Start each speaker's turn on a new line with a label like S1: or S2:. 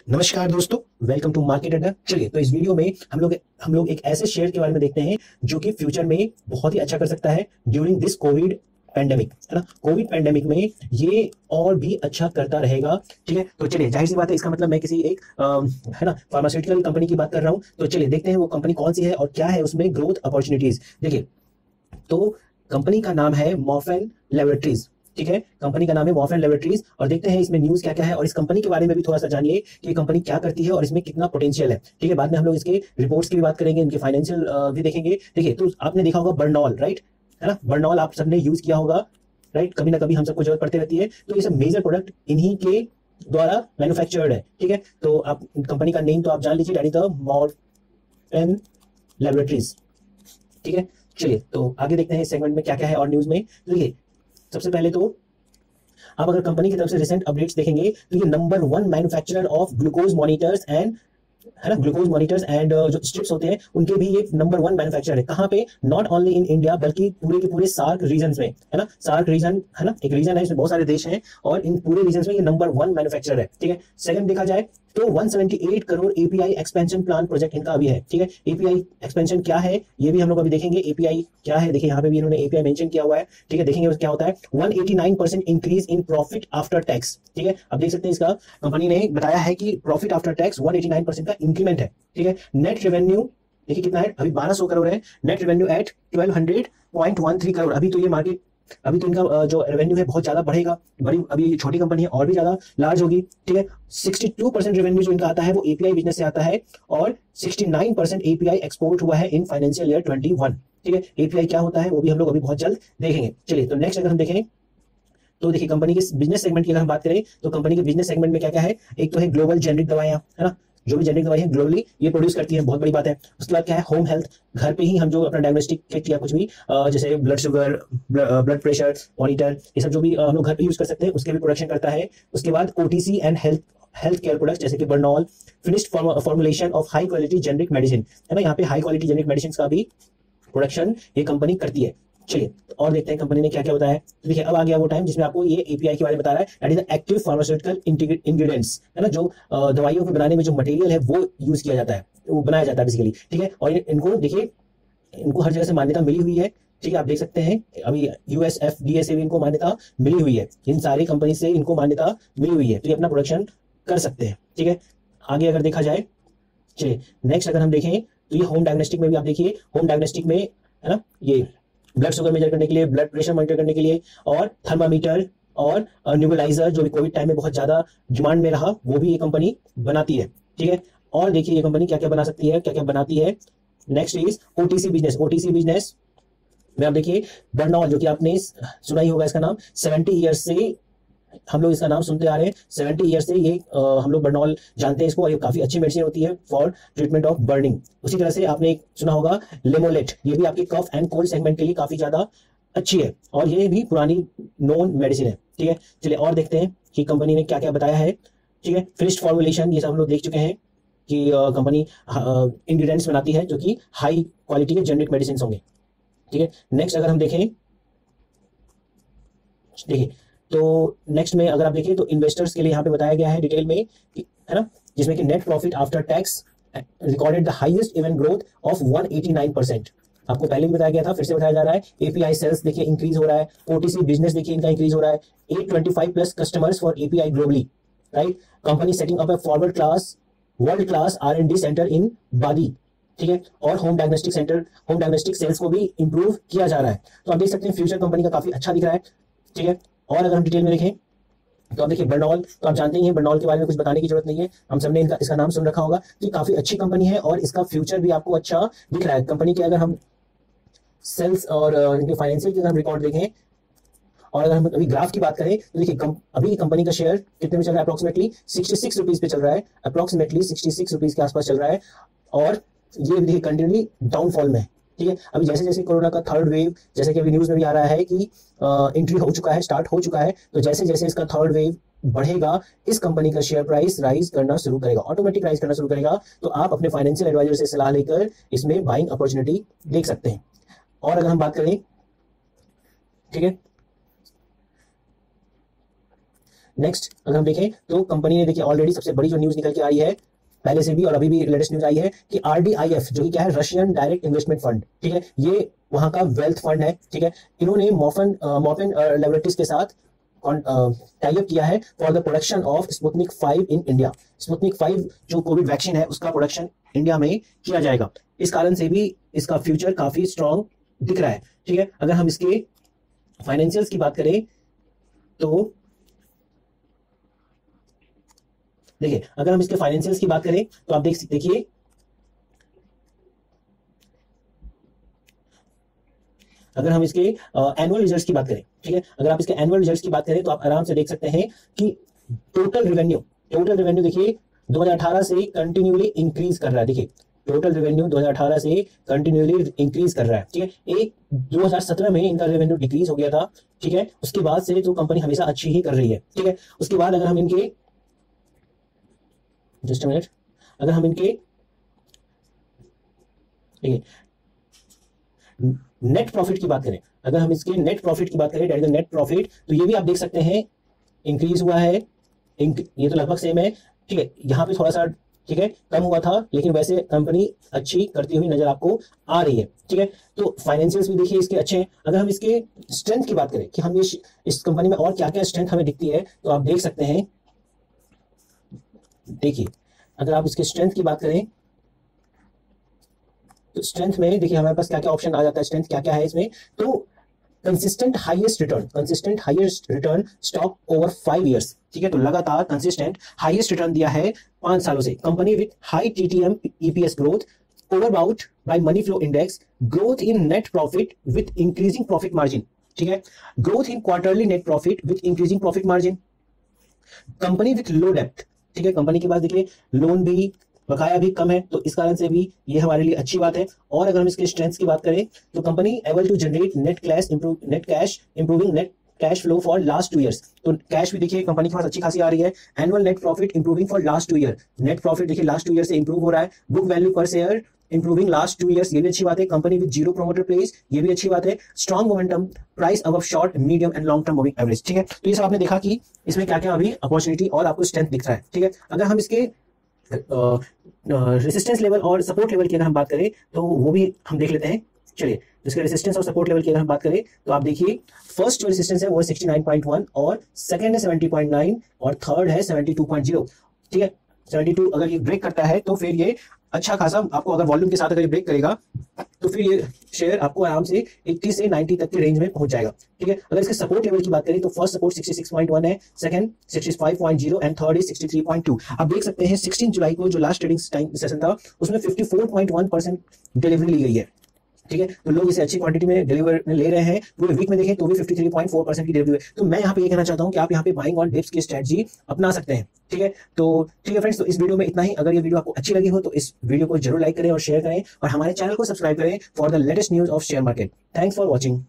S1: नमस्कार दोस्तों, welcome to market अड्डा। चलिए, तो इस वीडियो में हम लोग एक ऐसे शेयर के बारे में देखते हैं जो कि फ्यूचर में बहुत ही अच्छा कर सकता है ड्यूरिंग दिस कोविड पैंडेमिक, है ना। कोविड पैंडेमिक में ये और भी अच्छा करता रहेगा। ठीक है, तो चलिए, जाहिर सी बात है, इसका मतलब मैं किसी एक है ना फार्मास्यूटिकल कंपनी की बात कर रहा हूं। तो चलिए देखते हैं वो कंपनी कौन सी है और क्या है उसमें ग्रोथ अपॉर्चुनिटीज। देखिए, तो कंपनी का नाम है मॉर्फन लेबोरेटरीज। ठीक है, कंपनी का नाम है मॉर्फन लेबोरेटरीज और देखते हैं इसमें न्यूज क्या क्या है और इस कंपनी के बारे में भी थोड़ा सा जानिए कि ये कंपनी क्या करती है और इसमें कितना पोटेंशियल है। ठीक है, बाद में हम लोग इसके रिपोर्ट्स की भी बात करेंगे, इनके फाइनेंशियल भी देखेंगे। देखिए, तो आपने देखा होगा बर्नॉल, राइट, है ना। बर्नॉल आप सबने यूज किया होगा, राइट, कभी ना कभी हम सबको जरूरत पड़ती रहती है। तो ये सब मेजर प्रोडक्ट इन्हीं के द्वारा मैन्युफैक्चर्ड है। ठीक है, तो आप कंपनी का नेम तो आप जान लीजिए, that is the Marfan laboratories. ठीक है, चलिए तो आगे देखते हैं इस सेगमेंट में क्या क्या है और न्यूज में। तो देखिए, सबसे पहले तो आप अगर कंपनी की तरफ से रिसेंट अपडेट्स देखेंगे तो ये number 1 manufacturer of glucose monitors and, है ना, ग्लूकोज मॉनिटर्स एंड जो स्ट्रिप्स होते हैं उनके भी ये नंबर 1 मैन्युफैक्चरर है। कहाँ पे? नॉट ओनली इन इंडिया बल्कि पूरे के पूरे सार्क रीजन में, है ना। सार्क रीजन, है ना, एक रीजन है, इसमें बहुत सारे देश हैं और इन पूरे रीजन में ये नंबर 1 मैन्युफैक्चरर है। ठीक है, सेकंड देखा जाए तो 178 crore API expansion plan project इनका अभी है। ठीक है, एपीआई एक्सपेंशन क्या है ये भी हम लोग अभी देखेंगे। एपीआई क्या है, देखिए यहाँ पे भी इन्होंने एपीआई मेंशन किया हुआ है। ठीक है, देखेंगे क्या होता है। 189% increase in profit after tax. ठीक है, अब देख सकते हैं इसका कंपनी ने बताया है कि प्रॉफिट आफ्टर टैक्स 189% का इंक्रीमेंट है। ठीक है, नेट रेवेन्यू देखिए कितना है, अभी 1200 करोड़ है। Net revenue at 1200.13 crore. अभी तो ये मार्केट, अभी तो इनका जो रेवेन्यू है बहुत ज्यादा बढ़ेगा। बड़ी अभी छोटी कंपनी है और भी ज्यादा लार्ज होगी। ठीक है, 62% रेवेन्यू जो इनका आता है वो एपीआई बिजनेस से आता है और 69% एपीआई एक्सपोर्ट हुआ है इन फाइनेंशियल ईयर 21। ठीक है, एपीआई क्या होता है वो भी हम लोग अभी बहुत जल्द देखेंगे। चलिए, तो नेक्स्ट अगर हम देखें तो देखिए कंपनी के बिजनेस सेगमेंट की अगर हम बात करें तो कंपनी के बिजनेस सेगमेंट में क्या क्या है। एक तो है ग्लोबल जेनरिक दवाइयां, है ना, जो भी जेनरिक दवाई है ग्लोबली ये प्रोड्यूस करती है, बहुत बड़ी बात है। उसके बाद क्या है, होम हेल्थ, घर पे ही हम जो अपना डायग्नोस्टिक किट या कुछ भी जैसे blood sugar, blood pressure monitor, ये सब जो भी हम लोग घर पे यूज कर सकते हैं उसके भी प्रोडक्शन करता है। उसके बाद OTC and health care products जैसे कि Burnol, finished formulation of high quality generic medicine, है ना, यहाँ पे हाई क्वालिटी जेनरिक मेडिसिन का भी प्रोडक्शन ये कंपनी करती है। चलिए, तो और देखते हैं कंपनी ने क्या क्या बताया है। तो देखिए, अब आ गया वो टाइम जिसमें आपको ये एपीआई के बारे में बता रहा है, that is the active pharmaceutical ingredients, है ना, जो दवाइयों को बनाने में जो मटेरियल है वो यूज किया जाता है, वो बनाया जाता है बेसिकली। ठीक है, और इनको देखिए, इनको हर जगह से मान्यता मिली हुई है। ठीक है, आप देख सकते हैं अभी यूएसएफडीए से भी इनको मान्यता मिली हुई है। इन सारी कंपनी से इनको मान्यता मिली हुई है, तो ये अपना प्रोडक्शन कर सकते हैं। ठीक है, आगे अगर देखा जाए, चलिए नेक्स्ट अगर हम देखें तो ये होम डायग्नोस्टिक में भी आप देखिए, होम डायग्नोस्टिक में, है ना, ये ब्लड शुगर मेजर करने के लिए, ब्लड प्रेशर मॉनिटर करने के लिए और थर्मामीटर और न्यूबलाइजर जो भी कोविड टाइम में बहुत ज्यादा डिमांड में रहा वो भी ये कंपनी बनाती है। ठीक है, और देखिए ये कंपनी क्या क्या बना सकती है, क्या क्या बनाती है। Next is OTC business. OTC business में आप देखिए बर्नॉल, जो कि आपने सुना ही होगा इसका नाम, 70 ईयर्स से हम लोग इसका नाम सुनते आ रहे हैं। 70 ईयर से ये हम लोग बर्नॉल जानते हैं इसको और ये काफी अच्छी मेडिसिन होती है फॉर ट्रीटमेंट ऑफ बर्निंग। उसी तरह से आपने एक सुना होगा लेमोलेट, ये भी आपके कफ एंड कोल्ड सेगमेंट के लिए काफी ज्यादा अच्छी है और ये भी पुरानी नोन मेडिसिन है। ठीक है, चलिए और देखते हैं कि कंपनी ने क्या क्या बताया है। ठीक है, फिनिश्ड फॉर्मुलेशन ये सब हम लोग देख चुके हैं कि कंपनी इंग्रेडिएंट्स बनाती है जो कि हाई क्वालिटी के जेनरिक मेडिसिन होंगे। ठीक है, नेक्स्ट अगर हम देखें, देखिए तो नेक्स्ट में अगर आप देखिए तो इन्वेस्टर्स के लिए यहाँ पे बताया गया है डिटेल में, है ना, जिसमें कि net profit after tax recorded the highest even growth of 189%। आपको पहले भी बताया गया था, फिर से बताया जा रहा है। एपीआई सेल्स देखिए इंक्रीज हो रहा है, ओटीसी बिजनेस देखिए इनका इंक्रीज हो रहा है, 825 plus customers for API globally, right. Company setting up a world class R&D centre in बादी। ठीक है, और होम डायग्नोस्टिक सेल्स को भी इंप्रूव किया जा रहा है। तो आप देख सकते हैं फ्यूचर कंपनी का काफी अच्छा दिख रहा है। ठीक है, और अगर हम डिटेल में देखें तो आप देखिए बर्नॉल, तो आप जानते ही हैं बर्नॉल के बारे में कुछ बताने की जरूरत नहीं है, हम सबने इसका नाम सुन रखा होगा। तो काफी अच्छी कंपनी है और इसका फ्यूचर भी आपको अच्छा दिख रहा है। कंपनी के अगर हम सेल्स और इनके फाइनेंशियल के अगर हम रिकॉर्ड देखें और अगर हम अभी ग्राफ की बात करें तो देखिए अभी कंपनी का शेयर कितने में चल रहा है, अप्रोक्सीमेटली 66 रुपीज पे चल रहा है, अप्रोक्सीमेटली 66 रुपीज के आसपास चल रहा है और ये देखिए कंटिन्यूली डाउनफॉल में। ठीक है, अभी जैसे जैसे कोरोना का थर्ड वेव, जैसे कि अभी न्यूज में भी आ रहा है कि एंट्री हो चुका है, स्टार्ट हो चुका है, तो जैसे जैसे इसका थर्ड वेव बढ़ेगा इस कंपनी का शेयर प्राइस राइज करना शुरू करेगा, ऑटोमेटिक राइज करना शुरू करेगा। तो आप अपने फाइनेंशियल एडवाइजर से सलाह लेकर इसमें बाइंग अपॉर्चुनिटी देख सकते हैं। और अगर हम बात करें, ठीक है, नेक्स्ट अगर हम देखें तो कंपनी ने देखिए ऑलरेडी सबसे बड़ी जो न्यूज निकल के आई है पहले से भी और अभी भी लेटेस्ट न्यूज आई है कि RDIF जो कि क्या है, रशियन डायरेक्ट इन्वेस्टमेंट फंड, ठीक है, ये वहां का वेल्थ फंड है, ठीक है, इन्होंने मॉर्फन लेबोरेटरीज के साथ टाई अप किया है for the production of Sputnik 5 in India. Sputnik 5 जो कोविड वैक्सीन है उसका प्रोडक्शन इंडिया में किया जाएगा। इस कारण से भी इसका फ्यूचर काफी स्ट्रांग दिख रहा है, ठीक है। अगर हम इसके फाइनेंशियल्स की बात करें तो देखिए, अगर हम इसके फाइनेंशियल्स की बात करें तो आप देखिए अगर हम इसके एनुअल रिजल्ट्स की बात करें, ठीक है, अगर आप इसके एनुअल रिजल्ट्स की बात करें तो आप आराम से देख सकते हैं कि टोटल रेवेन्यू देखिए 2018 से कंटिन्यूली इंक्रीज कर रहा है। देखिए टोटल रेवेन्यू 2018 से कंटिन्यूली इंक्रीज कर रहा है, ठीक है। एक 2017 में इनका रेवेन्यू डिक्रीज हो गया था, ठीक है, उसके बाद से तो कंपनी हमेशा अच्छी ही कर रही है, ठीक है। उसके बाद अगर हम इनके जस्ट मिनट अगर हम इनके नेट प्रॉफिट की बात करें, अगर हम इसके नेट प्रॉफिट की बात करें, that is the net profit, तो ये भी आप देख सकते हैं इंक्रीज हुआ है, ये तो लगभग सेम है, ठीक है, यहाँ पे थोड़ा सा, ठीक है, कम हुआ था, लेकिन वैसे कंपनी अच्छी करती हुई नजर आपको आ रही है, ठीक है। तो फाइनेंशियल्स भी देखिए इसके अच्छे हैं। अगर हम इसके स्ट्रेंथ की बात करें कि हम इस कंपनी में और क्या क्या स्ट्रेंथ हमें दिखती है, तो आप देख सकते हैं, देखिए अगर आप इसके स्ट्रेंथ की बात करें तो स्ट्रेंथ में देखिए हमारे पास क्या क्या ऑप्शन आ जाता है, स्ट्रेंथ क्या क्या है इसमें। तो consistent highest return stock over 5 years, ठीक है, तो लगातार कंसिस्टेंट हाईएस्ट रिटर्न दिया है 5 सालों से। Company with high TTM EPS growth, overbought by money flow index, growth in net profit with increasing profit margin, ठीक है, growth in quarterly net profit with increasing profit margin, company with low डेप्थ, ठीक है, company के पास देखिए loan भी, बकाया भी कम है, तो इस कारण से भी ये हमारे लिए अच्छी बात है। और अगर हम इसके स्ट्रेंथ्स की बात करें तो company able to generate net cash improving net cash flow for last 2 years, तो कैश भी देखिए कंपनी के पास अच्छी खासी आ रही है। Annual net profit improving for last 2 year, net profit देखिए लास्ट 2 ईयर से इंप्रूव हो रहा है। बुक वैल्यू पर शेयर इंप्रूविंग लास्ट 2 इयर्स, ये भी अच्छी बात है। कंपनी विद 0 प्रोमोटर प्लेस, ये भी अच्छी बात है। Strong momentum, price above short medium and long term moving average, ठीक है। तो ये सब आपने देखा कि इसमें क्या क्या अभी अपॉर्चुनिटी और आपको स्ट्रेंथ दिख रहा है, ठीक है। अगर हम इसके रेसिस्टेंस लेवल और सपोर्ट लेवल की अगर हम बात करें तो वो भी हम देख लेते हैं। चलिए, जिसके रेसिस्टेंस और सपोर्ट लेवल की अगर हम बात करें तो आप देखिए फर्स्ट जो रेसिस्टेंस है वो 69.1 और सेकंड है 70.9 और थर्ड है 72.0, ठीक है। 72 अगर ये ब्रेक करता है तो फिर ये अच्छा खासा आपको, अगर वॉल्यूम के साथ अगर ये ब्रेक करेगा तो फिर ये शेयर आपको आराम से 80 से 90 तक के रेंज में पहुंच जाएगा, ठीक है। अगर इसके सपोर्ट लेवल की बात करें तो फर्स्ट सपोर्ट 66.1 है, सेकंड 65.0 एंड थर्ड इज 63.2। आप देख सकते हैं 16 जुलाई को जो लास्ट ट्रेडिंग सेशन था उसमें 54.1% डिलीवरी ली गई है, ठीक है। तो लोग इसे अच्छी क्वांटिटी में डिलीवर ले रहे हैं। पूरे वीक में देखें तो भी 53.4% की डिलीवरी है। तो मैं यहाँ पे ये कहना चाहता हूँ कि आप यहाँ पे बाइंग ऑन डिप्स की स्ट्रेटजी अपना सकते हैं, ठीक है। तो ठीक है फ्रेंड्स, तो इस वीडियो में इतना ही। अगर ये वीडियो आपको अच्छी लगी हो तो इस वीडियो को जरूर लाइक करें और शेयर करें और हमारे चैनल को सब्सक्राइब करें for the latest news of share market. Thanks for watching.